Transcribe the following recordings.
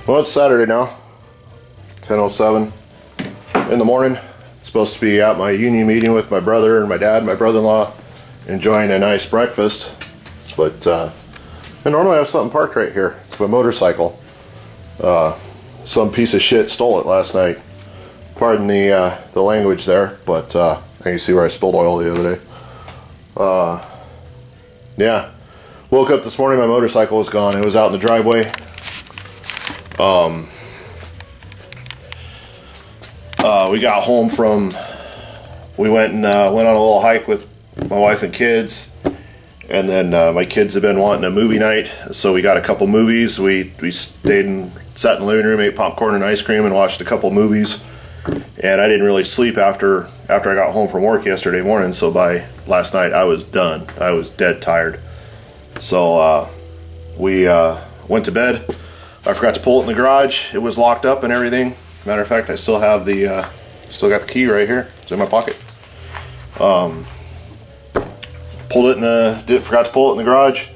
Well, it's Saturday now, 10:07 in the morning. Supposed to be at my union meeting with my brother and my dad and my brother-in-law, enjoying a nice breakfast. But I normally have something parked right here. It's my motorcycle. Some piece of shit stole it last night. Pardon the language there, but I can see where I spilled oil the other day. Yeah, woke up this morning, my motorcycle was gone. It was out in the driveway. We got home from, we went on a little hike with my wife and kids, and then my kids have been wanting a movie night, so we got a couple movies. We stayed and sat in the living room, ate popcorn and ice cream, and watched a couple movies. And I didn't really sleep after I got home from work yesterday morning, so by last night I was done. I was dead tired. So we went to bed. I forgot to pull it in the garage. It was locked up and everything. Matter of fact, I still have the still got the key right here. It's in my pocket. Pulled it in the forgot to pull it in the garage.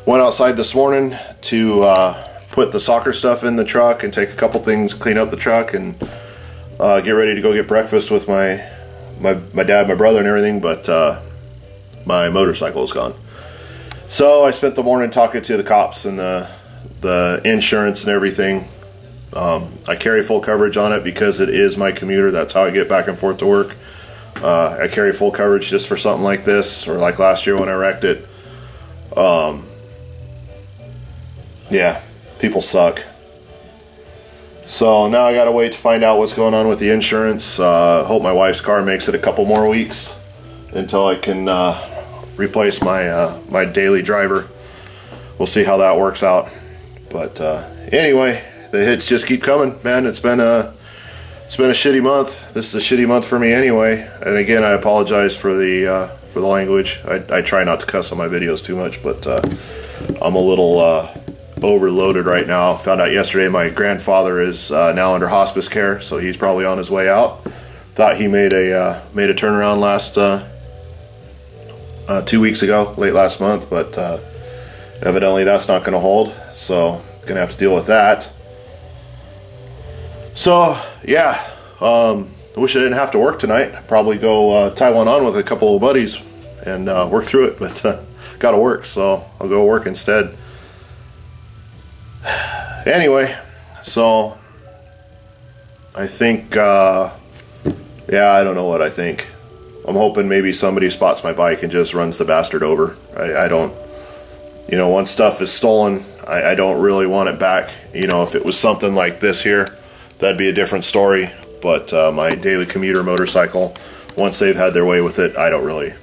Went outside this morning to put the soccer stuff in the truck and take a couple things, clean up the truck, and get ready to go get breakfast with my dad, my brother, and everything. But my motorcycle is gone. So I spent the morning talking to the cops and the insurance and everything. I carry full coverage on it because it is my commuter. That's how I get back and forth to work. I carry full coverage just for something like this, or like last year when I wrecked it. Yeah, people suck. So now I gotta wait to find out what's going on with the insurance. Hope my wife's car makes it a couple more weeks until I can replace my my daily driver. We'll see how that works out. But anyway, the hits just keep coming, man. It's been a shitty month. This is a shitty month for me anyway. And again, I apologize for the language. I try not to cuss on my videos too much, but I'm a little overloaded right now. Found out yesterday my grandfather is now under hospice care, so he's probably on his way out. Thought he made a turnaround last 2 weeks ago, late last month, but evidently that's not going to hold. So gonna have to deal with that. So yeah, I wish I didn't have to work tonight. I'd probably go tie one on with a couple of buddies and work through it, but gotta work, so I'll go work instead. Anyway, so I think yeah, I don't know what I think. I'm hoping maybe somebody spots my bike and just runs the bastard over. I don't, you know, once stuff is stolen, I don't really want it back. You know, if it was something like this here, that'd be a different story. But my daily commuter motorcycle, once they've had their way with it, I don't really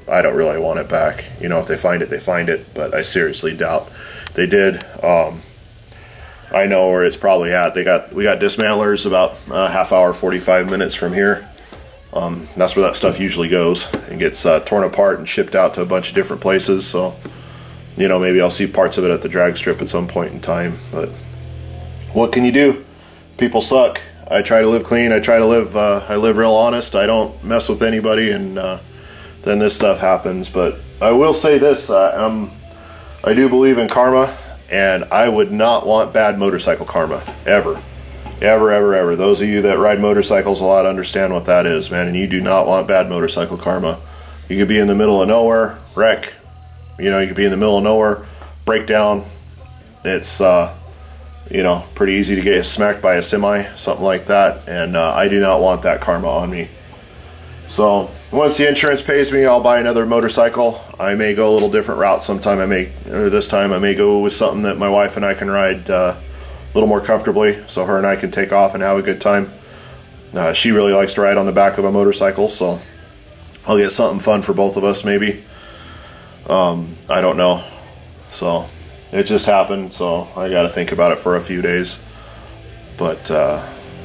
want it back. You know, if they find it, they find it. But I seriously doubt they did. I know where it's probably at. We got dismantlers about a half hour, 45 minutes from here. That's where that stuff usually goes and gets torn apart and shipped out to a bunch of different places. So, you know, maybe I'll see parts of it at the drag strip at some point in time. But what can you do? People suck. I try to live clean. I try to live, I live real honest. I don't mess with anybody, and then this stuff happens. But I will say this, I do believe in karma, and I would not want bad motorcycle karma, ever. Ever, ever, ever. Those of you that ride motorcycles a lot understand what that is, man, and you do not want bad motorcycle karma. You could be in the middle of nowhere, wreck. You know, you could be in the middle of nowhere, break down. It's, you know, pretty easy to get smacked by a semi, something like that, and I do not want that karma on me. So once the insurance pays me, I'll buy another motorcycle. I may go a little different route sometime. This time I may go with something that my wife and I can ride a little more comfortably, so her and I can take off and have a good time. She really likes to ride on the back of a motorcycle, so I'll get something fun for both of us maybe. I don't know. So it just happened, so I got to think about it for a few days. But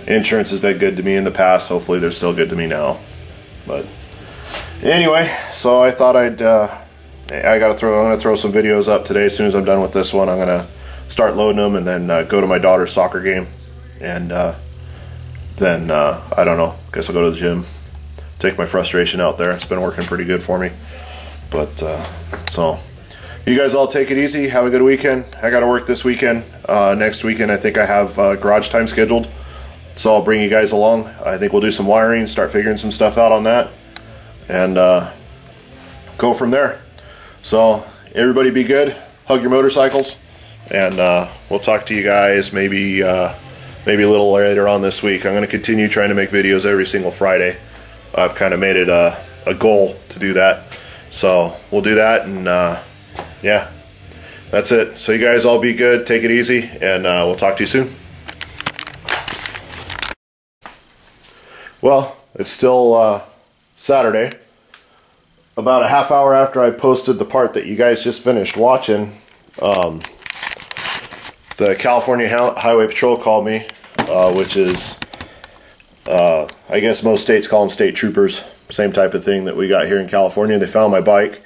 insurance has been good to me in the past. Hopefully they're still good to me now. But anyway, so I thought I'm gonna throw some videos up today. As soon as I'm done with this one, I'm gonna start loading them, and then go to my daughter's soccer game, and then I don't know, guess I'll go to the gym, take my frustration out there. It's been working pretty good for me. But so You guys all take it easy. Have a good weekend. I got to work this weekend. Next weekend I think I have garage time scheduled, so I'll bring you guys along. I think we'll do some wiring, start figuring some stuff out on that, and go from there. So everybody be good. Hug your motorcycles, and we'll talk to you guys maybe maybe a little later on this week. I'm going to continue trying to make videos every single Friday. I've kind of made it a goal to do that. So we'll do that, and yeah, that's it. So you guys all be good, take it easy, and we'll talk to you soon. Well, it's still Saturday. About a half hour after I posted the part that you guys just finished watching, the California Highway Patrol called me, which is, I guess most states call them state troopers, same type of thing that we got here in California. They found my bike.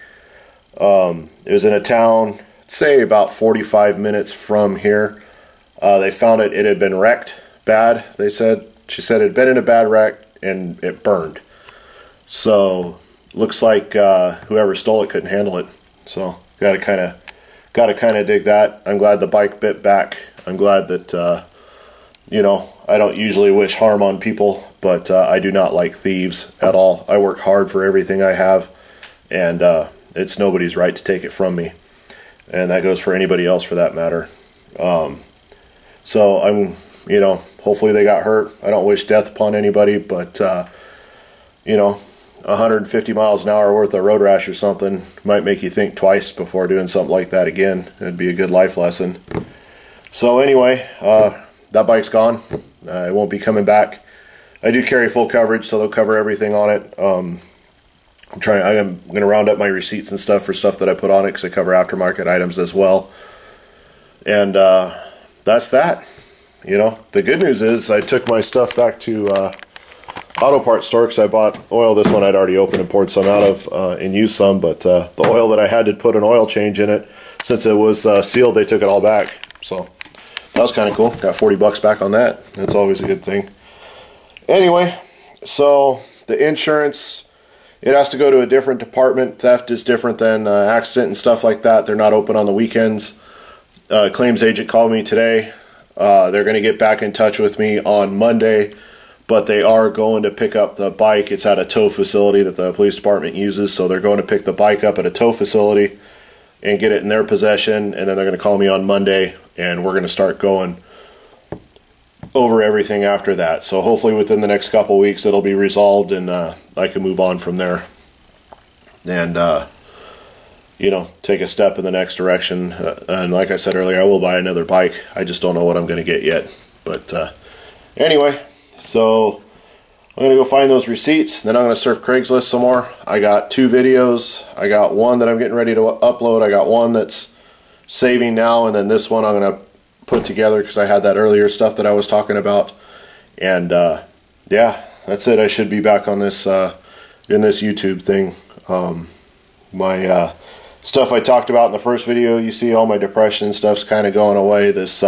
It was in a town, say about 45 minutes from here. They found it. It had been wrecked bad. She said it had been in a bad wreck and it burned. So looks like whoever stole it couldn't handle it. So gotta kind of dig that. I'm glad the bike bit back. I'm glad that you know, I don't usually wish harm on people, but I do not like thieves at all. I work hard for everything I have, and it's nobody's right to take it from me, and that goes for anybody else for that matter. So I'm, you know, hopefully they got hurt. I don't wish death upon anybody, but you know, 150 miles an hour worth of road rash or something might make you think twice before doing something like that again. It'd be a good life lesson. So anyway, that bike's gone. It won't be coming back. I do carry full coverage, so they'll cover everything on it. I'm going to round up my receipts and stuff for stuff that I put on it, because I cover aftermarket items as well. And that's that. You know, the good news is I took my stuff back to auto parts store, because I bought oil. This one I'd already opened and poured some out of and used some, but the oil that I had to put an oil change in it, since it was sealed, they took it all back. So that was kind of cool. Got 40 bucks back on that. That's always a good thing. Anyway, so the insurance, it has to go to a different department. Theft is different than accident and stuff like that. They're not open on the weekends. Claims agent called me today. They're going to get back in touch with me on Monday, but they are going to pick up the bike. It's at a tow facility that the police department uses, so they're going to pick the bike up at a tow facility and get it in their possession, and then they're going to call me on Monday, and we're going to start going over everything after that. So hopefully within the next couple weeks it'll be resolved, and I can move on from there and you know, take a step in the next direction. And like I said earlier, I will buy another bike. I just don't know what I'm going to get yet. But anyway, so I'm going to go find those receipts. Then I'm going to surf Craigslist some more. I got 2 videos. I got one that I'm getting ready to upload. I got one that's saving now, and then this one I'm going to put together because I had that earlier stuff that I was talking about. And yeah, that's it. I should be back on this in this YouTube thing. My stuff I talked about in the first video, you see all my depression and stuff's kind of going away. This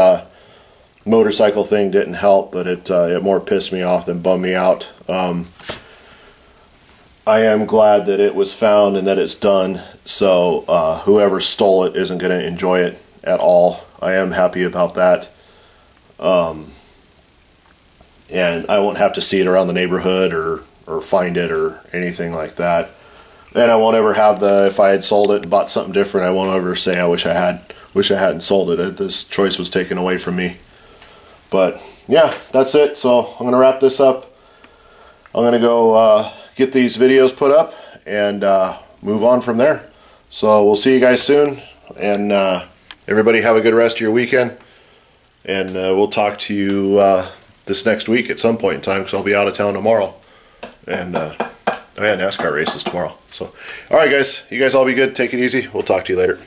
motorcycle thing didn't help, but it more pissed me off than bummed me out. I am glad that it was found and that it's done, so whoever stole it isn't going to enjoy it at all. I am happy about that. And I won't have to see it around the neighborhood or find it or anything like that. And I won't ever have if I had sold it and bought something different, I won't ever say I wish I hadn't sold it. This choice was taken away from me. But yeah, that's it. So I'm going to wrap this up. I'm going to go get these videos put up and move on from there. So we'll see you guys soon, and everybody have a good rest of your weekend, and we'll talk to you this next week at some point in time, because I'll be out of town tomorrow, and oh yeah, NASCAR races tomorrow. So alright guys, you guys all be good, take it easy, we'll talk to you later.